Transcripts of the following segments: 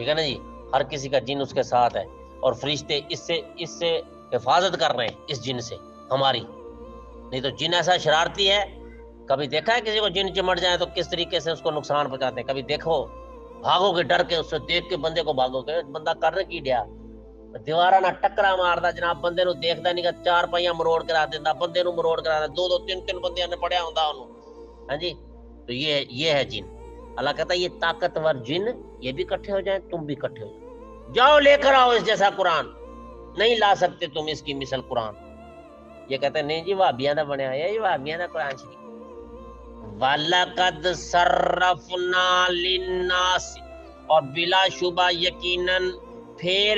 ٹھیک ہے نا جی، ہر کسی کا جن اس کے ساتھ ہے، اور فرشتے اس سے حفاظت کر رہے ہیں اس جن سے ہماری، نہیں تو جن ایسا شرارتی ہے، کبھی دیکھا ہے کسی کو جن چمٹ جائے تو کس طریقے سے اس کو نقصان پہنچاتے ہیں، کبھی دیکھو بھاگو گے ڈر کے، اس سے دیکھ کے بندے کو بھاگو گے، بندہ کرنے کی ڈیا دیوارا نہ ٹکرا ماردا جناب، بندے نو دیکھدا نہیں کہ چار پائیاں مروڑ کرا دیندا، بندے نو مروڑ کرا دیندا، دو تین بندیاں نے پڑیا ہوندا اونوں، ہاں جی، تو یہ ہے جن۔ اللہ کہتا ہے یہ طاقتور جن یہ بھی اکٹھے ہو جائیں، تم بھی اکٹھے ہو جاؤ، جاؤ لے کر آؤ اس جیسا قرآن، نہیں لا سکتے تم اس کی مثل قرآن۔ یہ کہتے ہیں نہیں جی وہابیاں دا بنیا ہے، یہ وہابیاں دا قرآن شریف۔ وَلَقَدْ صَرَّفْنَا لِلنَّاسِ، اور بلا شبہ یقیناً پھیر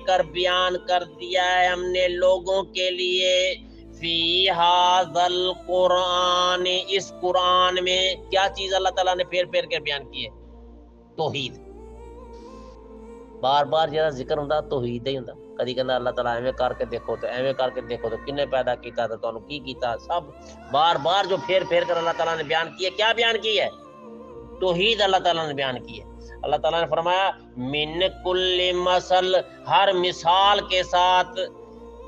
کر بیان کر دیا ہے ہم نے لوگوں کے لیے، فی ھذا القرآن، اس قرآن میں کیا چیز اللہ تعالیٰ نے پھیر کے بیان کی ہے؟ توحید۔ بار بار جہاں ذکر ہوندا توحید ہی ہوندا، کدی کہندا اللہ تعالیٰ ایویں کر کے دیکھو تو ایویں کر کے دیکھو تو کنے پیدا کیتا تو تانوں کی کیتا، سب بار بار جو پھیر کر اللہ تعالیٰ نے بیان کی ہے، کیا بیان کی ہے؟ توحید اللہ تعالیٰ نے بیان کی ہے۔ اللہ تعالیٰ نے فرمایا من کل مثل، ہر مثال کے ساتھ،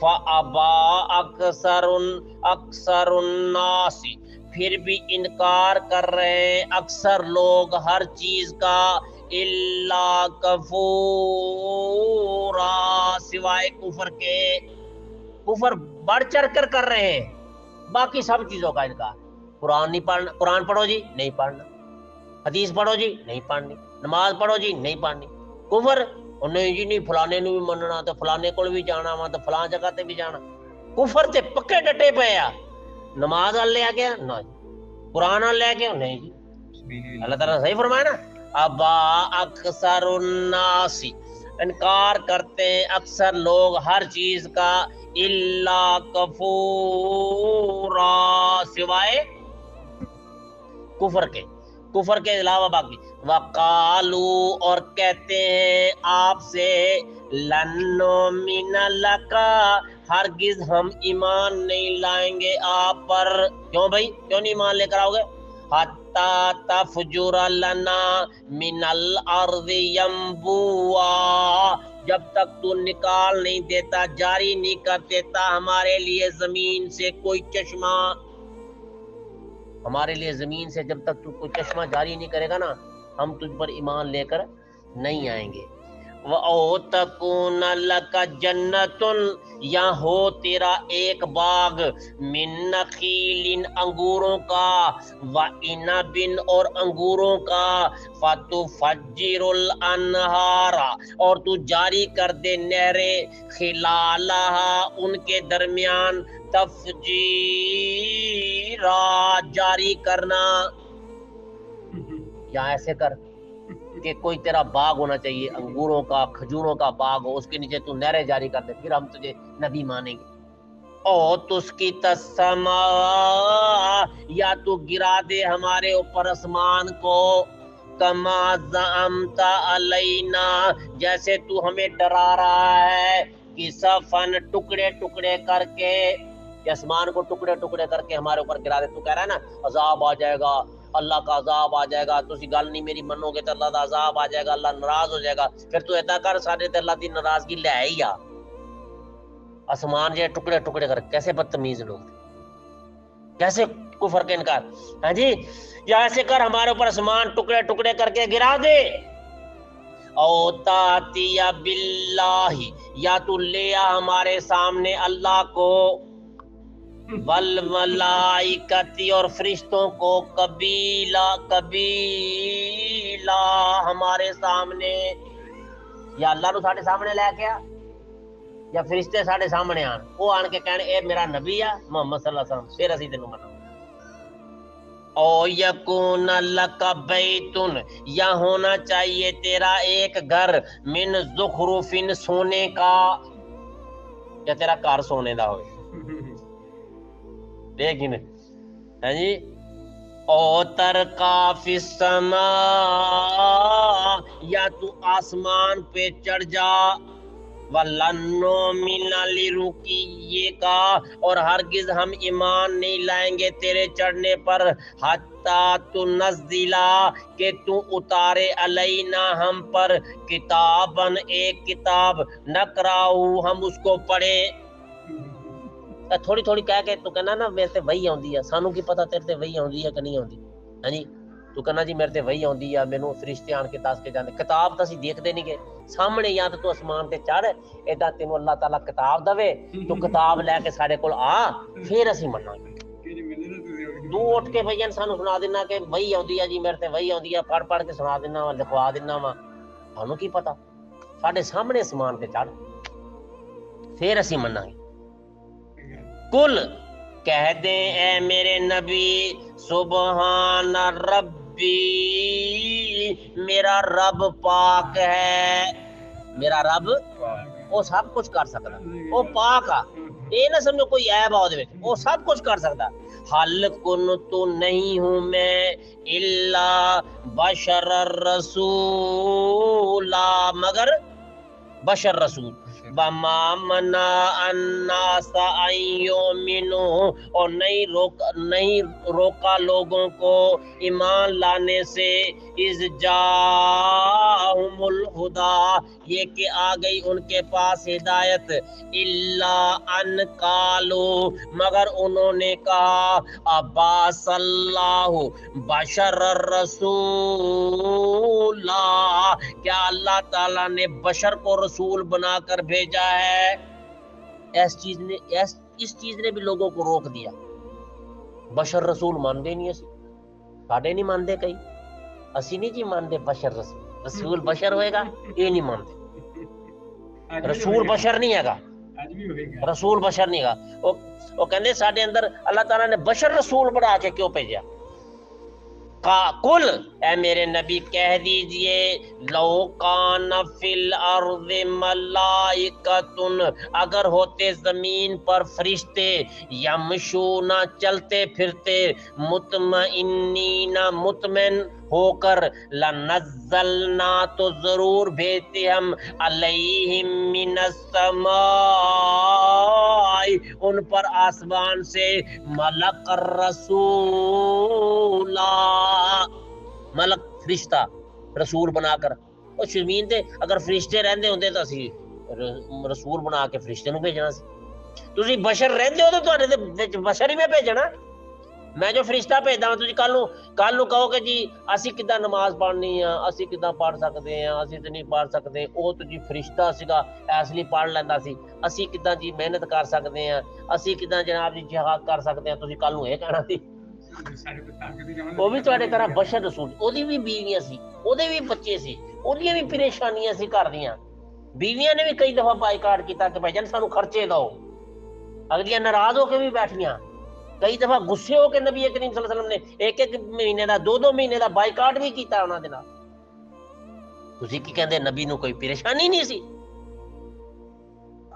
فَأَبَى أَكْثَرُ النَّاسِ، پھر بھی انکار کر رہے ہیں اکثر لوگ ہر چیز کا، اِلَّا كَفُورًا، سوائے کفر کے، کفر بڑھ چڑھ کر رہے ہیں، باقی سب چیزوں کا انکار۔ قرآن نہیں پڑھنا، قرآن پڑھو جی نہیں پڑھنا، حدیث پڑھو جی نہیں پڑھنی، نماز پڑھو جی نہیں پڑھنی، کفر نہیں جی نہیں، فلانے نو بھی مننا تو فلانے کول بھی جانا وا تو فلاں جگہ تے بھی جانا، کفر تے پکے ڈٹے پے آ۔ نماز وال لے گیا نہ جی، قرآن وال لے گیا نہیں جی، اللہ تعالیٰ نے صحیح فرمایا نا، ابا اکثر الناس، انکار کرتے ہیں اکثر لوگ ہر چیز کا، الا کفورا، سوائے کفر کے، کفر کے علاوہ باقی، وقالو، اور کہتے ہیں آپ سے، لن نؤمن لک، ہرگز ہم ایمان نہیں لائیں گے آپ پر، کیوں بھائی کیوں نہیں ایمان لے کر آؤ گے؟ حتی تفجر لنا من الارض ینبوعا، جب تک تو نکال نہیں دیتا، جاری نہیں کر دیتا ہمارے لیے زمین سے کوئی چشمہ، ہمارے لیے زمین سے جب تک تو کوئی چشمہ جاری نہیں کرے گا نا، ہم تجھ پر ایمان لے کر نہیں آئیں گے۔ وَأَوْ تَكُونَ لَكَ جَنَّةٌ، یا ہو تیرا ایک باغ، من نخیل، انگوروں کا، وَعِنَبٍ، اور انگوروں کا، فَتُفَجِّرُ الْأَنْهَارَ، اور تو جاری کر دے نہریں، خِلَالَهَا، ان کے درمیان، تفجیرا، جاری کرنا، یا ایسے کر کہ کوئی تیرا باغ ہونا چاہیے، انگوروں کا، کھجوروں کا باغ ہو، اس کے نیچے تو نہریں جاری کر دے، پھر ہم تجھے نبی مانیں گے۔ او تس کی تسما، یا تو گرا دے ہمارے اوپر آسمان کو، کما زعمت علینا، جیسے تو ہمیں ڈرا رہا ہے، کسفن، ٹکڑے ٹکڑے کر کے، کہ آسمان کو ٹکڑے ٹکڑے کر کے ہمارے اوپر گرا دے۔ تو کہہ رہا ہے نا عذاب آ جائے گا، اللہ کا عذاب آ جائے گا، تسی گل نہیں میری منو گے تو اللہ کا عذاب آ جائے گا، اللہ ناراض ہو جائے گا، پھر تو ایدا کر سارے تے اللہ دی ناراضگی لے ہی آ، آسمان جو ٹکڑے ٹکڑے کر، کیسے بدتمیز لوگ تھے، کیسے کفر کے انکار، ہاں جی، یا ایسے کر ہمارے اوپر آسمان ٹکڑے ٹکڑے کر کے گرا دے، او تاتی باللہ، یا تو لے آ ہمارے سامنے اللہ کو، والملائکتی، اور فرشتوں کو، قبیلہ ہمارے سامنے، یا اللہ نو ساڈے سامنے لے کے آ، یا فرشتے ساڈے سامنے آن، وہ آن کے کہنے اے میرا نبی آ محمد صلی اللہ علیہ وسلم، پھر اسی تینوں منو۔ او یکون لک بیتن، یا ہونا چاہیے تیرا ایک گھر، من زخرف، سونے کا، یا تیرا گھر سونے دا ہوئے، لیکن ہے جی، او ترقا فی السماء، یا تو آسمان پہ چڑھ جا، وَلَنُّ مِنَ لِرُقِيِّکَ، اور ہرگز ہم ایمان نہیں لائیں گے تیرے چڑھنے پر، حَتَّى تُنَزِّلَ، کہ تو اتارے علینا ہم پر، کتاباً ایک کتاب، نقرأہ ہم اس کو پڑھیں۔ تھوڑی تھوڑی کہہ کے تو کہنا نا میرے تے وہی آندی ہے، سانو کی پتہ تیرے تے وہی آندی ہے کہ نہیں آندی، ہاں جی تو کہنا جی میرے تے وہی آندی ہے، مینوں فرشتے آن کے دس کے جاندے، کتاب تو اسی دیکھتے نہیں گے سامنے، یا تو آسمان تے چڑھ ایدا تینوں اللہ تعالیٰ کتاب دے تو کتاب لے کے سارے کول آ، پھر اسی مننا گے۔ تو اٹھ کے بھائی سانو سنا دینا کہ وہی آندی ہے جی میرے تے وہی آندی ہے، پڑھ پڑھ کے سنا دینا وا، لکھوا دینا وا، سانو کی پتہ، ساڈے سامنے آسمان تے چڑھ پھر اسی مننا گے۔ کل کہہ دیں اے میرے نبی، سبحان ربی، میرا رب پاک ہے، میرا رب وہ سب کچھ کر سکتا، وہ پاک آ، یہ نہ سمجھو کوئی عیب آ دے، وہ سب کچھ کر سکتا۔ حل کن تو نہیں ہوں میں الا بشر الرسول، مگر بشر رسول، وما منع الناس ان یؤمنوا، اور نہیں روکا لوگوں کو ایمان لانے سے، اذ جاءہم الہدی، یہ کہ آ گئی ان کے پاس ہدایت، الا ان قالوا، مگر انہوں نے کہا، ابعث اللہ بشر الرسول، کیا اللہ تعالیٰ نے بشر کو رسول بنا کر بھیجا ہے؟ اس چیز نے بھی لوگوں کو روک دیا، بشر رسول مانتے نہیں، اسی ساڈے نہیں مانتے، کئی اسی نہیں جی مانتے بشر رسول، رسول بشر ہوئے گا یہ نہیں مانتے، رسول بشر نہیں ہے گا، رسول بشر نہیں ہے گا، وہ کہندے ساڈے اندر اللہ تعالیٰ نے بشر رسول بنا کے کیوں بھیجا؟ کل اے میرے نبی کہہ دیجئے، لو کان فی الارض ملائکۃ، اگر ہوتے زمین پر فرشتے، یمشون چلتے پھرتے، مطمئنین مطمئن ہو کر، لنزلنا تو ضرور بھیجتے ہم، علیہم من السماء، ان پر آسمان سے، ملک الرسول، ملک فرشتہ رسول بنا کر۔ اور زمین تے اگر فرشتے رہندے ہوندے تو اسی رسول بنا کے فرشتے نو بھیجنا سی، تسی بشر رہندے ہو تو تواڈے وچ بشر ہی میں بھیجنا، میں جو فرشتہ بھیجدا ہاں، تسی کل نو کہو کہ جی اسی کداں نماز پڑھنی ہے، اسی کداں پڑھ سکتے ہیں، اسی تے نہیں پڑھ سکتے، او تو جی فرشتہ سیگا ایس لیے پڑھ لیندا سی، اسی کداں جی محنت کر سکتے ہیں، اسی کداں جناب جی جہاد کر سکتے ہیں، تسی کل نو یہ کہنا سی۔ وہ بھی تواڈے طرح بشر رسول، اودی بھی بیویاں سی، اودے بھی بچے سی، اودیاں بھی پریشانیاں سی گھر دیاں، بیویاں نے بھی کئی دفعہ بائیکاٹ کیتا کہ بھائی جان سانو خرچے دو، اگلیاں ناراض ہو کے بھی بیٹھیاں، کئی دفعہ غصے ہو کے نبی کریم صلی اللہ علیہ وسلم نے ایک مہینے دا دو مہینے دا بائیکاٹ بھی کیتا انہاں دے نال۔ تسی کی کہندے نبی نو کوئی پریشانی نہیں سی؟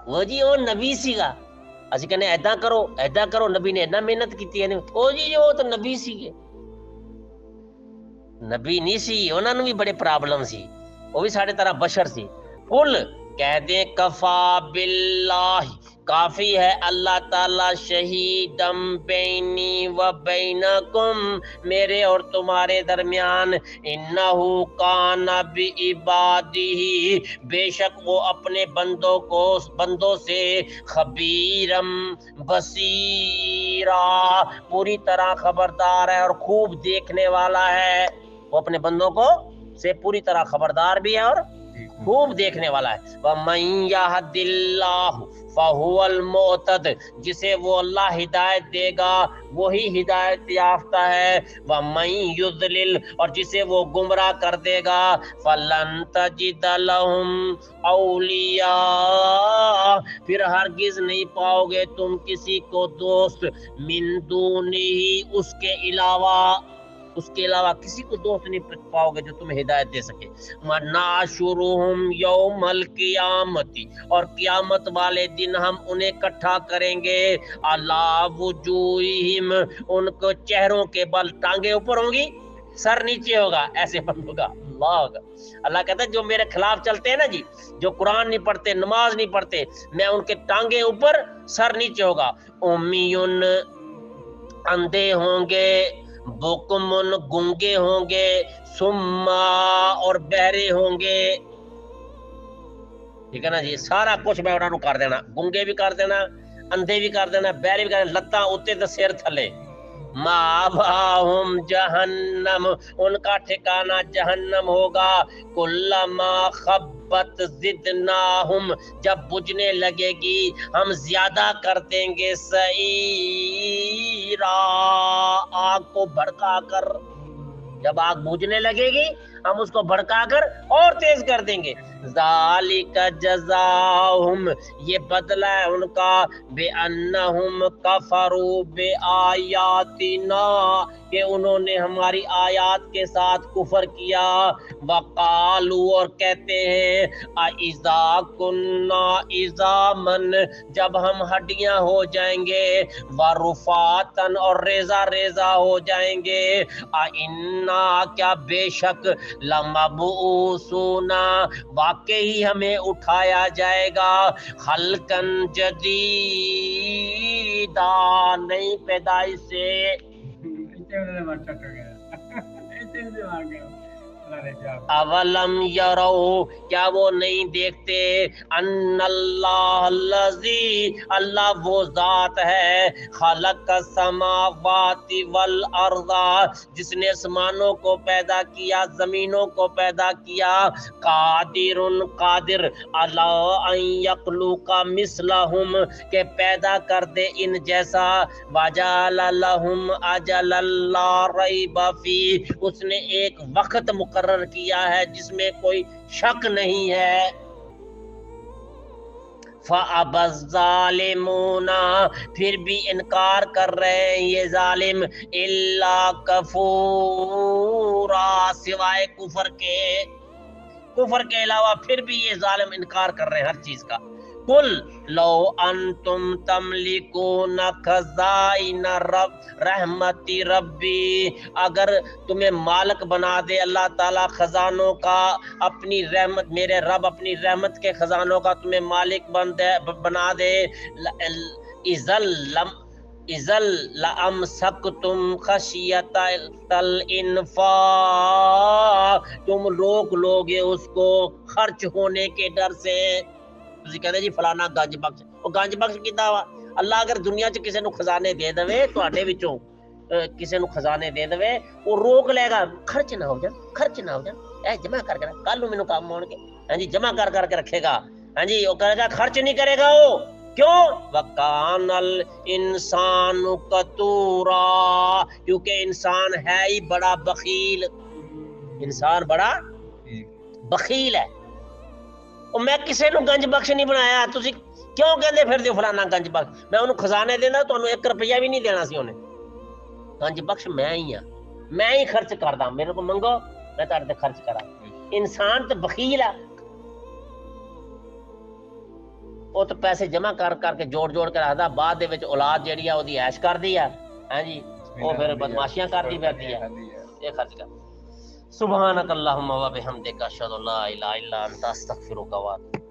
وہ جی وہ نبی سی گا، اسی کہنے ایداں کرو، نبی نے اینا محنت کیتی ہے، او جی وہ تو نبی سی گے، نبی نہیں سی، انہاں نو بھی بڑے پرابلم سی، وہ بھی ساڈے طرح بشر سی۔ قل کہہ دیں، کفا باللہ، کافی ہے اللہ تعالیٰ، شہیدم بینی و بینکم، میرے اور تمہارے درمیان، انہو کان بعبادہ، بے شک وہ اپنے بندوں سے، خبیرم بصیرا، پوری طرح خبردار ہے اور خوب دیکھنے والا ہے، وہ اپنے بندوں کو سے پوری طرح خبردار بھی ہے اور خوب دیکھنے والا ہے۔ وَمَن يَهْدِ اللَّهُ فَهُوَ الْمُهْتَدِ، جسے وہ اللہ ہدایت دے گا وہی ہدایت یافتہ ہے، وَمَن يُضْلِلْ، اور جسے وہ گمراہ کر دے گا، فَلَن تَجِدَ لَهُمْ أَوْلِيَاءَ، پھر ہرگز نہیں پاؤ گے تم کسی کو دوست، من دونہ، اس کے علاوہ کسی کو دوست نہیں پاؤ گے جو تمہیں ہدایت دے سکے۔ وَنَحْشُرُهُمْ يَوْمَ الْقِيَامَةِ، اور قیامت والے دن ہم انہیں اکٹھا کریں گے، عَلَىٰ وُجُوهِهِمْ، ان کو چہروں کے بل، ٹانگیں اوپر ہوں گی سر نیچے ہوگا، ایسے بندوں کا، اللہ اللہ کہتا ہے جو میرے خلاف چلتے ہیں نا جی، جو قرآن نہیں پڑھتے، نماز نہیں پڑھتے، میں ان کے ٹانگیں اوپر سر نیچے ہوگا. امیون اندھے ہوں گے، بکمن گونگے ہوں گے، سما اور بہرے ہوں گے. ٹھیک ہے نا جی، سارا کچھ میں انہوں کر دینا، گونگے بھی کر دینا، اندھے بھی کر دینا، بہرے بھی کر دینا، لتاں اوتے تے سر تھلے. ماواہم جہنم، ان کا ٹھکانہ جہنم ہوگا. کلما خبت زدناہم، جب بجھنے لگے گی ہم زیادہ کر دیں گے. سعیرا، آگ کو بھڑکا کر. جب آگ بجھنے لگے گی ہم اس کو بھڑکا کر اور تیز کر دیں گے. ذالک جزاؤہم، یہ بدلہ ہے ان کا، بِأَنَّهُمْ كَفَرُوا بِآيَاتِنَا، کہ انہوں نے ہماری آیات کے ساتھ کفر کیا. وَقَالُوا، اور کہتے ہیں، أَإِذَا كُنَّا عِظَامًا، جب ہم ہڈیاں ہو جائیں گے، وَرُفَاتًا، اور ریزہ ریزہ ہو جائیں گے، أَإِنَّا، کیا بے شک، لَمَبْعُوثُونَ، واقعی ہمیں اٹھایا جائے گا، خلقاً جدیدا، نئی پیدائش سے. اولم یرو، کیا وہ نہیں دیکھتے، ان اللہ الذی، اللہ وہ ذات ہے، خلق السماوات والارض، جس نے آسمانوں کو پیدا کیا، زمینوں کو پیدا کیا، قادر، قادر، علی ان یخلق مثلہم، کہ پیدا کر دے ان جیسا، وجعل لہم اجلا لا ریب فیہ، اس نے ایک وقت مقرر کیا ہے جس میں کوئی شک نہیں ہے. فَأَبَى الظَّالِمُونَ، پھر بھی انکار کر رہے ہیں یہ ظالم، إِلَّا كَفُورًا، سوائے کفر کے. کفر کے علاوہ پھر بھی یہ ظالم انکار کر رہے ہیں ہر چیز کا. قل لو انتم تملکون خزائن رحمت ربی، اگر تمہیں مالک بنا دے اللہ تعالیٰ خزانوں کا، اپنی رحمت، میرے رب اپنی رحمت کے خزانوں کا تمہیں مالک بنا دے، اذل لامسکتم خشیت الانفاق، تم روک لوگے اس کو خرچ ہونے کے ڈر سے. تسی کہتے جی فلانا گنج بخش، وہ گنج بخش کیتا وا؟ اللہ اگر دنیا چ کسی نو خزانے دے دے، تواڈے وچوں کسی نو خزانے دے دے، وہ روک لے گا، خرچ نہ ہو جان، خرچ نہ ہو جان، اے جمع کر کے کل نو مینوں کام ہون گے. ہاں جی، جمع کر کے رکھے گا. ہاں جی، وہ کرے گا، خرچ نہیں کرے گا وہ. کیوں؟ وَكَانَ الْإِنسَانُ قَتُورًا، کیونکہ انسان ہے ہی بڑا بخیل. انسان بڑا بخیل ہے. میں کسے نو گنج بخش نہیں بنایا، تسی کیوں کہندے پھر دیو فلانا گنج بخش؟ میں انہوں خزانے دینا، تو انہوں 1 روپیہ بھی نہیں دینا سی انہیں. گنج بخش میں ہی ہاں، میں ہی خرچ کردا، میرے کو منگو میں تہاڈے تے خرچ کراں. انسان تو بخیل ہے، وہ تو پیسے جمع کر کے جوڑ کے رکھدا، بعد دے وچ اولاد جیڑی ہے اودی عیش کردی ہے. ہاں جی، وہ پھر بدماشیاں کردی پھردی ہے، یہ خرچ کر. سبحانک اللہم و بحمدک، اشہد ان لا الہ الا انت، استغفرک و اتوب